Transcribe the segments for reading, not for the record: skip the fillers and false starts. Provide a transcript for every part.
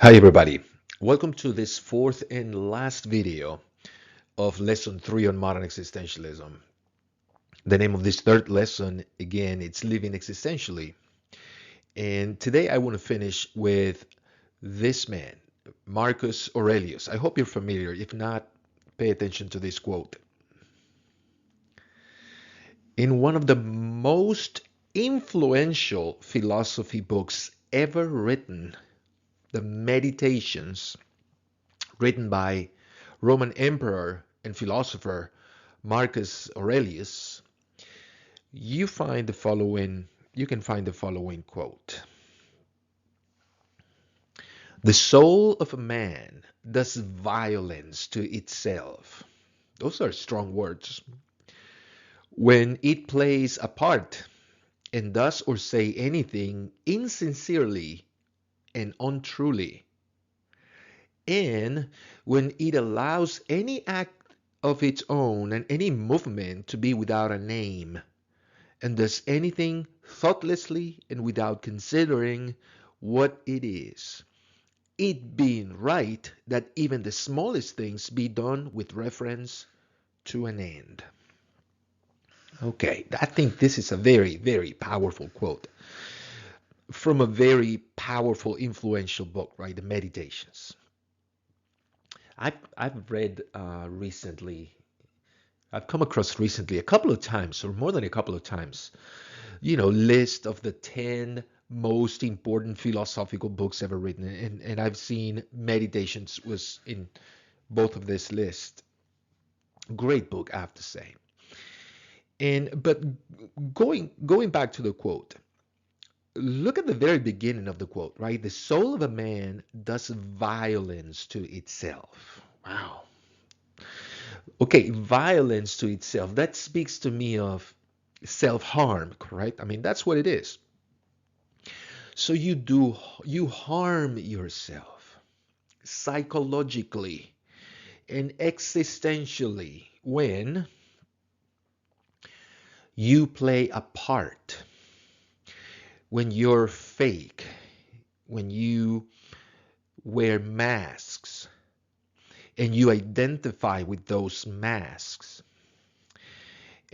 Hi everybody, welcome to this fourth and last video of lesson 3 on modern existentialism. The name of this third lesson, again, it's living existentially. And today I want to finish with this man, Marcus Aurelius. I hope you're familiar. If not, pay attention to this quote. In one of the most influential philosophy books ever written, the Meditations, written by Roman emperor and philosopher Marcus Aurelius, you can find the following quote. The soul of a man does violence to itself. Those are strong words. When it plays a part and does or say anything insincerely and untruly, and when it allows any act of its own and any movement to be without a name, and does anything thoughtlessly and without considering what it is, it being right that even the smallest things be done with reference to an end. Okay, I think this is a very, very powerful quote from a very powerful, influential book, right? The Meditations. I've read recently, I've come across recently a couple of times, or more than a couple of times, list of the 10 most important philosophical books ever written. And I've seen Meditations was in both of this list. Great book, I have to say. But going back to the quote, look at the very beginning of the quote, right? The soul of a man does violence to itself. Wow. Okay, violence to itself. That speaks to me of self-harm, correct? I mean, that's what it is. So you harm yourself psychologically and existentially when you play a part, when you're fake, when you wear masks and you identify with those masks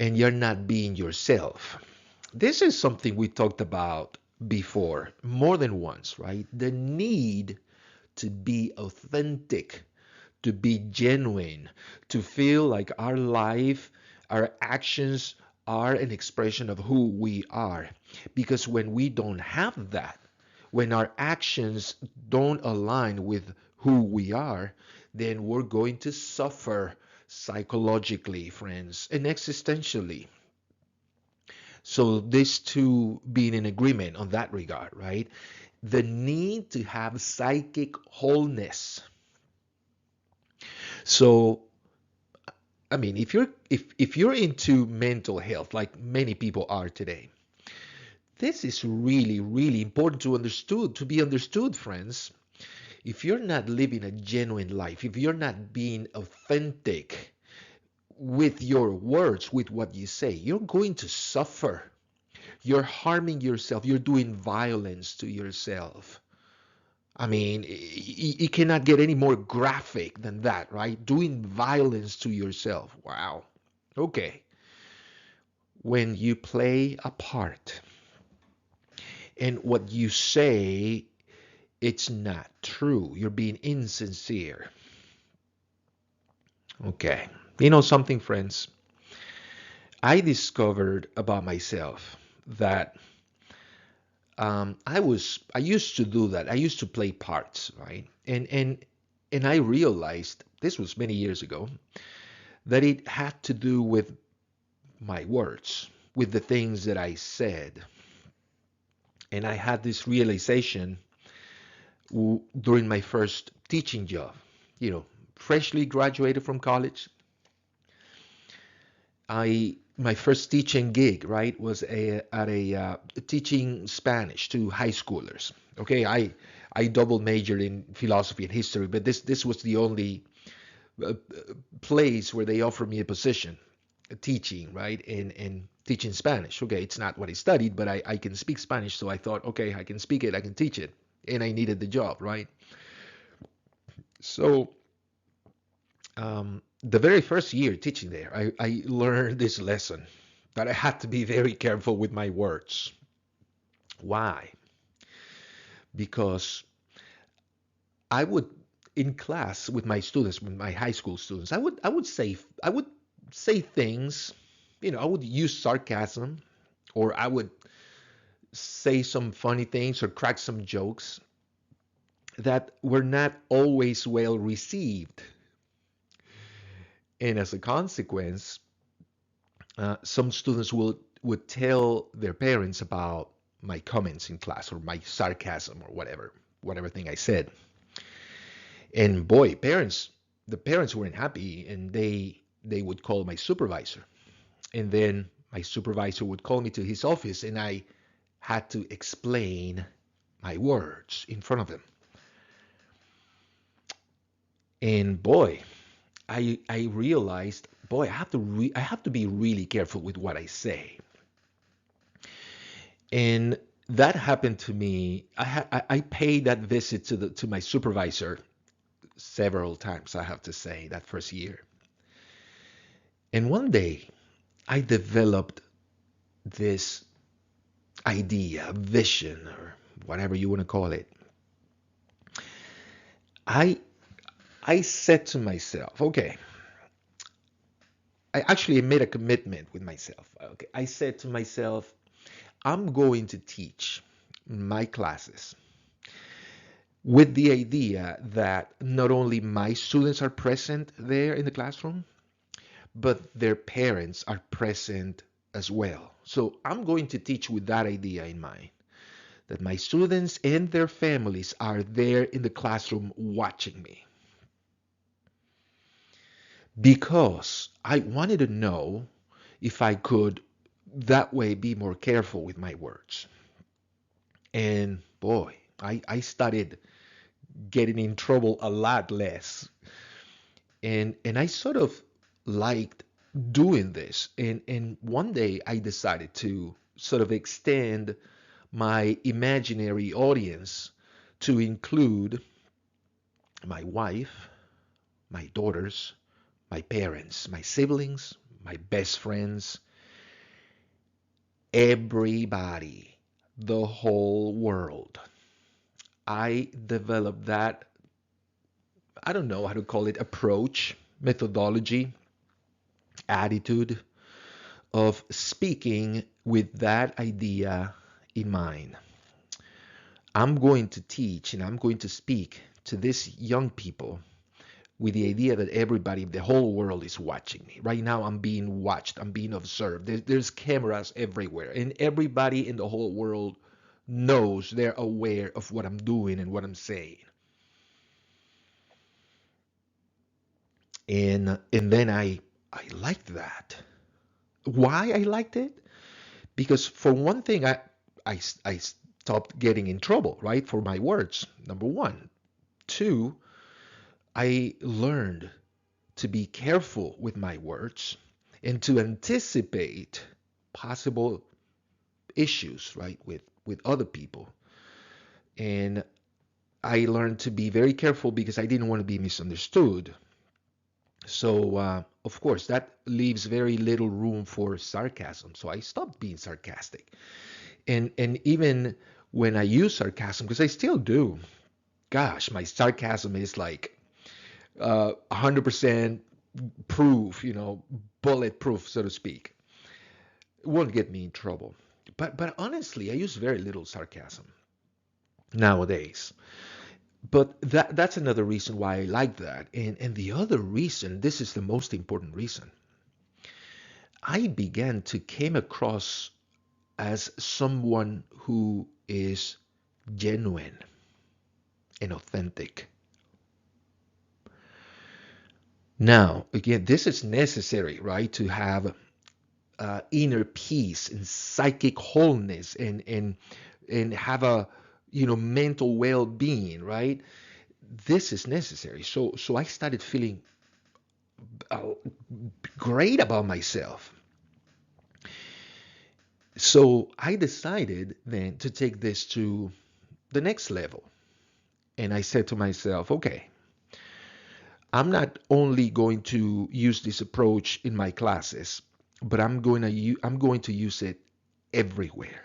and you're not being yourself. This is something we talked about before more than once, right? The need to be authentic, to be genuine, to feel like our life, our actions are an expression of who we are. Because when we don't have that, when our actions don't align with who we are, then we're going to suffer psychologically, friends, and existentially. So these two being in agreement on that regard, right? The need to have psychic wholeness. So I mean, if you're into mental health, like many people are today, this is really, really important to be understood, friends. If you're not living a genuine life, if you're not being authentic with your words, with what you say, you're going to suffer. You're harming yourself. You're doing violence to yourself. I mean, it cannot get any more graphic than that, right? Doing violence to yourself. Wow. Okay. When you play a part and what you say, it's not true. You're being insincere. Okay. You know something, friends? I discovered about myself that I used to do that. I used to play parts, right? And I realized this was many years ago that it had to do with my words, with the things that I said. And I had this realization during my first teaching job. You know, freshly graduated from college, I my first teaching gig, right, was at a teaching Spanish to high schoolers. Okay, I double majored in philosophy and history, but this was the only uh, place where they offered me a position, teaching, right, and teaching Spanish. Okay, it's not what I studied, but I can speak Spanish, so I thought, okay, I can speak it, I can teach it, and I needed the job, right? So the very first year teaching there, I learned this lesson that I had to be very careful with my words. Why? Because I would, in class with my students, with my high school students, I would say things, I would use sarcasm, or I would say some funny things or crack some jokes that were not always well received. And as a consequence, some students would tell their parents about my comments in class or my sarcasm or whatever thing I said. And boy, the parents weren't happy, and they would call my supervisor. And then my supervisor would call me to his office, and I had to explain my words in front of them. And boy, I realized, boy, I have to be really careful with what I say. And that happened to me. I paid that visit to my supervisor several times, I have to say, that first year. And one day, I developed this idea, vision, or whatever you want to call it. I I said to myself, okay, I actually made a commitment with myself. Okay, I said to myself, I'm going to teach my classes with the idea that not only my students are present there in the classroom, but their parents are present as well. So I'm going to teach with that idea in mind, that my students and their families are there in the classroom watching me. Because I wanted to know if I could that way be more careful with my words. And boy, I started getting in trouble a lot less. And I sort of liked doing this. And one day I decided to sort of extend my imaginary audience to include my wife, my daughters, my parents, my siblings, my best friends, everybody, the whole world. I developed that, I don't know how to call it, approach, methodology, attitude of speaking with that idea in mind. I'm going to teach and I'm going to speak to these young people with the idea that everybody, the whole world is watching me. Right now, I'm being watched, I'm being observed. There's cameras everywhere, and everybody in the whole world knows, they're aware of what I'm doing and what I'm saying. And then I liked that. Why I liked it? Because for one thing, I stopped getting in trouble, right, for my words. Number one. Two, I learned to be careful with my words and to anticipate possible issues, right, with other people. And I learned to be very careful because I didn't want to be misunderstood. So, of course, that leaves very little room for sarcasm. So I stopped being sarcastic. And even when I use sarcasm, because I still do, gosh, my sarcasm is like 100% proof, bulletproof, so to speak. It won't get me in trouble. But honestly, I use very little sarcasm nowadays. But that's another reason why I like that. And the other reason, this is the most important reason, I began to came across as someone who is genuine and authentic. Now, again, this is necessary, right, to have inner peace and psychic wholeness and have a mental well-being, right? This is necessary. So I started feeling uh, great about myself. So I decided then to take this to the next level. And I said to myself, okay, I'm not only going to use this approach in my classes, but I'm going to use it everywhere.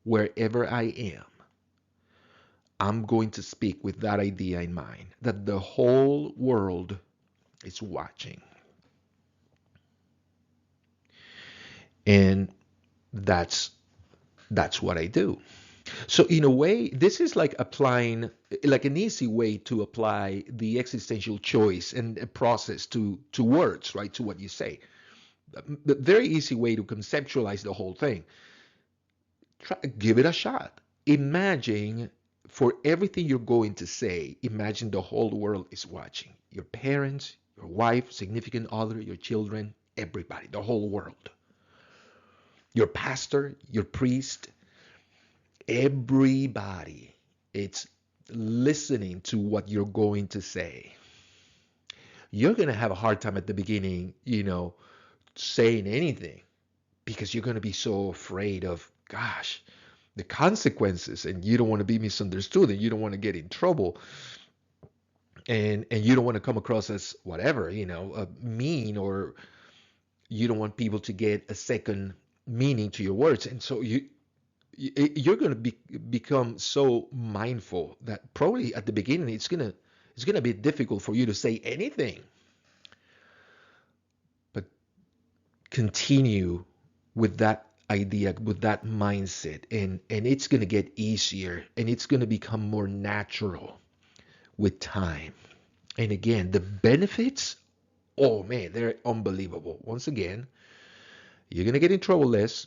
Wherever I am, I'm going to speak with that idea in mind that the whole world is watching. And that's that's what I do. So in a way, this is like applying, like an easy way to apply the existential choice and a process to words, right? To what you say. The very easy way to conceptualize the whole thing. Give it a shot. Imagine for everything you're going to say, imagine the whole world is watching. Your parents, your wife, significant other, your children, everybody, the whole world. Your pastor, your priest, everybody. It's listening to what you're going to say. You're going to have a hard time at the beginning, saying anything because you're going to be so afraid of, gosh, the consequences, and you don't want to be misunderstood, and you don't want to get in trouble, and you don't want to come across as whatever, mean, or you don't want people to get a second meaning to your words, and so you're going to become so mindful that probably at the beginning it's gonna be difficult for you to say anything, but continue with that idea, with that mindset, and it's going to get easier, and it's going to become more natural with time. And again, the benefits, oh man, they're unbelievable. Once again, you're going to get in trouble less.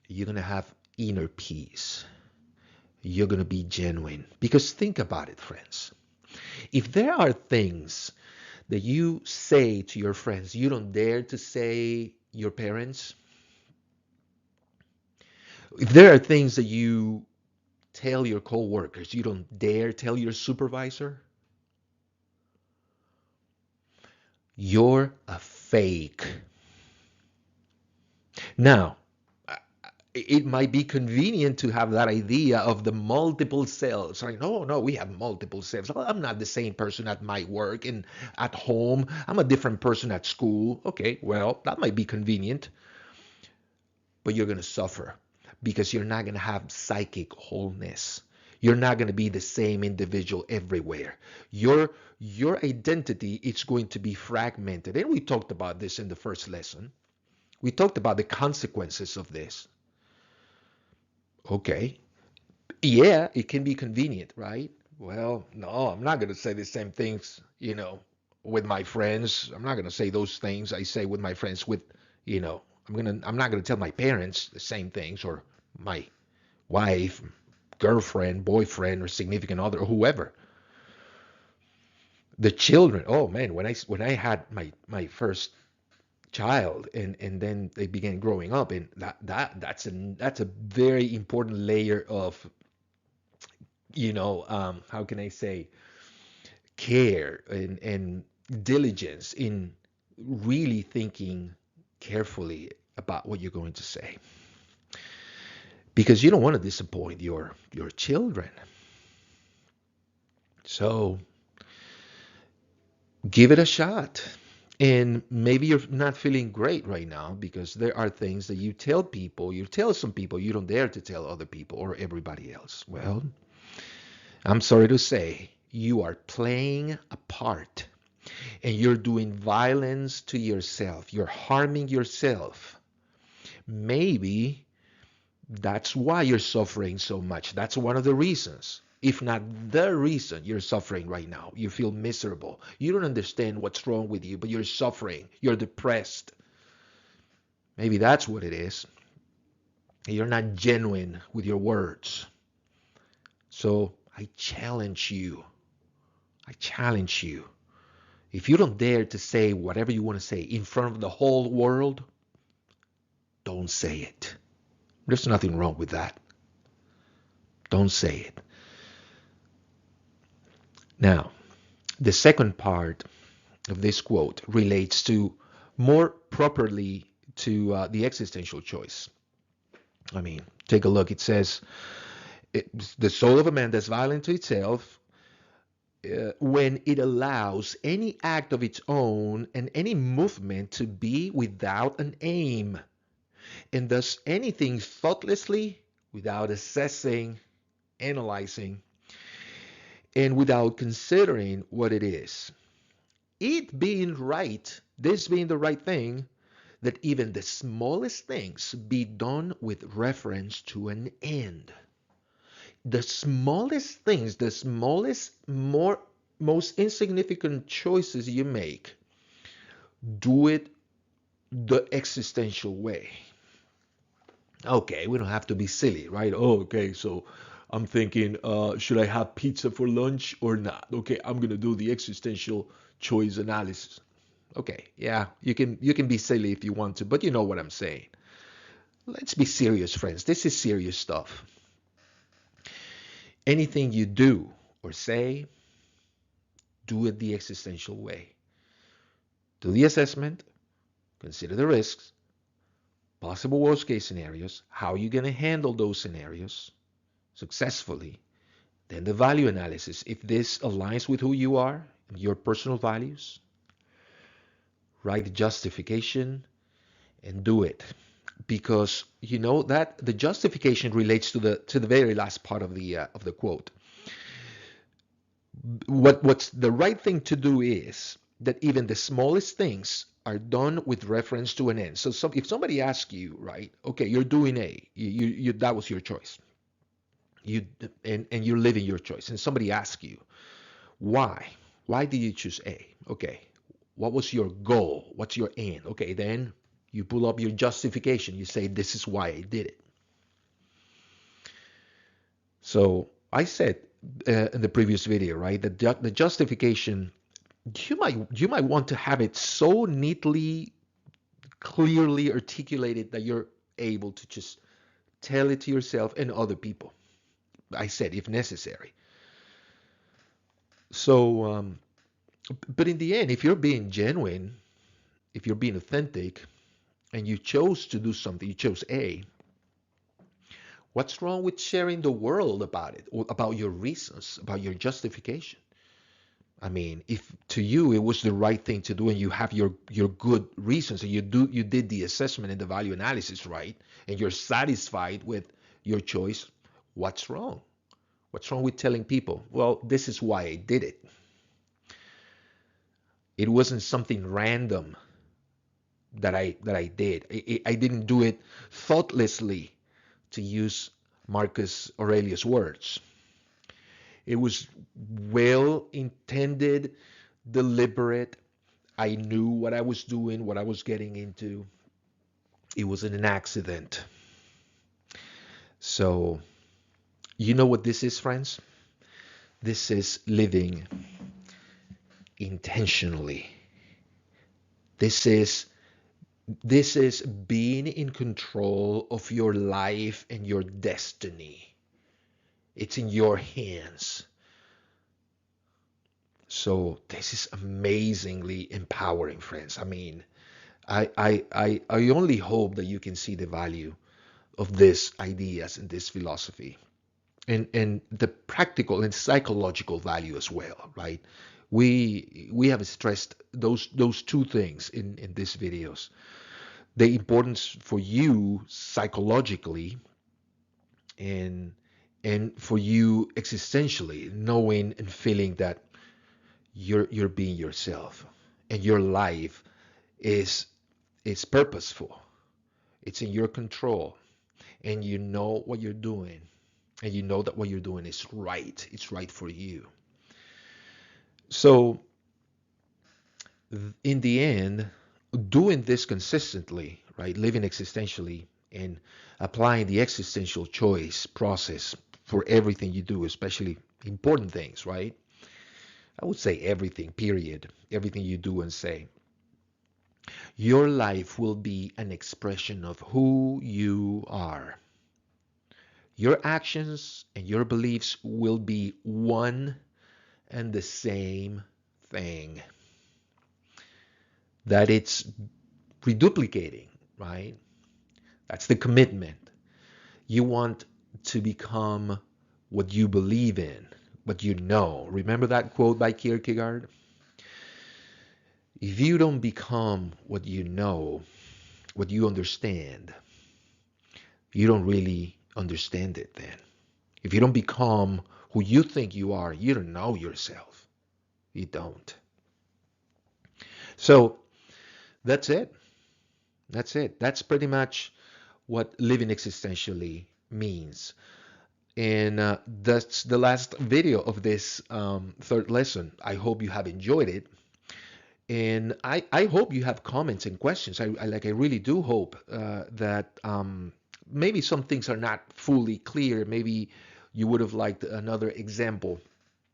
You're going to have inner peace. You're going to be genuine. Because think about it, friends. If there are things that you say to your friends you don't dare to say your parents, if there are things that you tell your coworkers you don't dare tell your supervisor, you're a fake. Now, it might be convenient to have that idea of the multiple selves. Like, no, no, we have multiple selves. I'm not the same person at my work and at home. I'm a different person at school. Okay, well, that might be convenient, but you're going to suffer because you're not going to have psychic wholeness. You're not going to be the same individual everywhere. Your identity is going to be fragmented. And we talked about this in the first lesson. We talked about the consequences of this. Okay. Yeah, it can be convenient, right? Well, no, I'm not going to say the same things, with my friends. I'm not going to say those things I say with my friends I'm not going to tell my parents the same things, or my wife, girlfriend, boyfriend, or significant other, or whoever. The children, oh man, when I had my first child, and then they began growing up, and that's a very important layer of, how can I say, care and diligence in really thinking carefully about what you're going to say, because you don't want to disappoint your children. So give it a shot. And maybe you're not feeling great right now because there are things that you tell some people you don't dare to tell other people or everybody else. Well, I'm sorry to say, you are playing a part, and you're doing violence to yourself. You're harming yourself. Maybe that's why you're suffering so much. That's one of the reasons, if not the reason you're suffering right now. You feel miserable. You don't understand what's wrong with you, but you're suffering. You're depressed. Maybe that's what it is. You're not genuine with your words. So I challenge you. I challenge you. If you don't dare to say whatever you want to say in front of the whole world, don't say it. There's nothing wrong with that. Don't say it. Now, the second part of this quote relates to more properly to the existential choice. I mean, take a look. It says, the soul of a man that's violent to itself when it allows any act of its own and any movement to be without an aim, and does anything thoughtlessly without assessing, analyzing, and without considering what it is. It being right, this being the right thing, that even the smallest things be done with reference to an end. The smallest things, the smallest, most insignificant choices you make, do it the existential way. Okay, we don't have to be silly, right? Oh, okay, so I'm thinking, should I have pizza for lunch or not? Okay, I'm gonna do the existential choice analysis. Okay, yeah, you can be silly if you want to, but you know what I'm saying. Let's be serious, friends. This is serious stuff. Anything you do or say, do it the existential way. Do the assessment, consider the risks, possible worst case scenarios, how you're going to handle those scenarios successfully. Then the value analysis, if this aligns with who you are and your personal values, write the justification and do it. Because you know that the justification relates to the very last part of the quote. What's the right thing to do is that even the smallest things are done with reference to an end. So if somebody asks you, right, okay, you're doing A, that was your choice, you and you're living your choice, and somebody asks you why did you choose A? Okay, what was your goal? What's your end? Okay, then you pull up your justification. You say, this is why I did it. So I said in the previous video, right, that the justification, you might want to have it so neatly, clearly articulated that you're able to just tell it to yourself and other people. I said if necessary. So, but in the end, if you're being genuine, if you're being authentic, and you chose to do something, you chose A, what's wrong with sharing the world about it, or about your reasons, about your justification? I mean, if to you it was the right thing to do and you have your good reasons and you did the assessment and the value analysis right and you're satisfied with your choice, what's wrong? What's wrong with telling people, well, this is why I did it. It wasn't something random that I did. I didn't do it thoughtlessly, to use Marcus Aurelius' words. It was well intended, deliberate. I knew what I was doing, what I was getting into. It wasn't an accident. So, you know what this is, friends? This is living intentionally. This is this is being in control of your life and your destiny. It's in your hands. So this is amazingly empowering, friends. I mean, I only hope that you can see the value of these ideas and this philosophy, and the practical and psychological value as well, right? We have stressed those two things in these videos. The importance for you psychologically and for you existentially, knowing and feeling that you're being yourself and your life is purposeful. It's in your control, and you know what you're doing, and you know that what you're doing is right. It's right for you. So in the end, doing this consistently, right, living existentially and applying the existential choice process for everything you do, especially important things, right? I would say everything, period. Everything you do and say. Your life will be an expression of who you are. Your actions and your beliefs will be one and the same thing. That it's reduplicating, right? That's the commitment. You want to become what you believe in, what you know. Remember that quote by Kierkegaard? If you don't become what you know, what you understand, you don't really understand it then. If you don't become who you think you are, you don't know yourself. You don't. So that's it. That's it. That's pretty much what living existentially means. And that's the last video of this third lesson. I hope you have enjoyed it. And I hope you have comments and questions. I really do hope that maybe some things are not fully clear. Maybe you would have liked another example.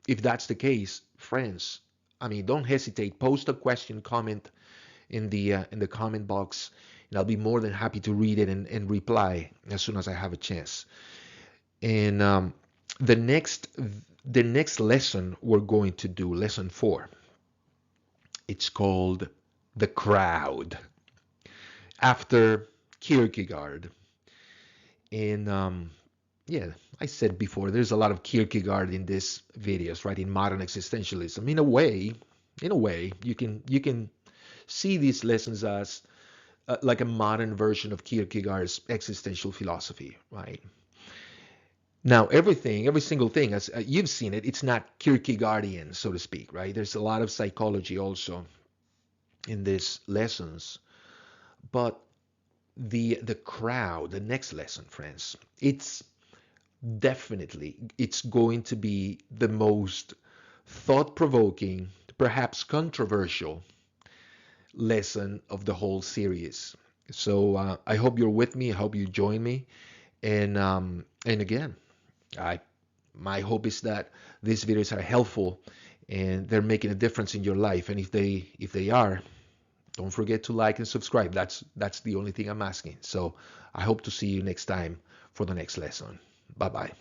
If that's the case, friends, I mean, don't hesitate. Post a question, comment in the comment box, and I'll be more than happy to read it and reply as soon as I have a chance. And the next the next lesson we're going to do, lesson 4. It's called The Crowd, after Kierkegaard. And yeah, I said before, there's a lot of Kierkegaard in these videos, right? In modern existentialism. In a way, you can see these lessons as like a modern version of Kierkegaard's existential philosophy, right? Now, every single thing, as you've seen it, it's not Kierkegaardian, so to speak, right? There's a lot of psychology also in these lessons. But the crowd, the next lesson, friends, it's going to be the most thought-provoking, perhaps controversial lesson of the whole series. So I hope you're with me. I hope you join me. And again, I my hope is that these videos are helpful and they're making a difference in your life. And if they are, don't forget to like and subscribe. That's the only thing I'm asking. So I hope to see you next time for the next lesson. Bye bye.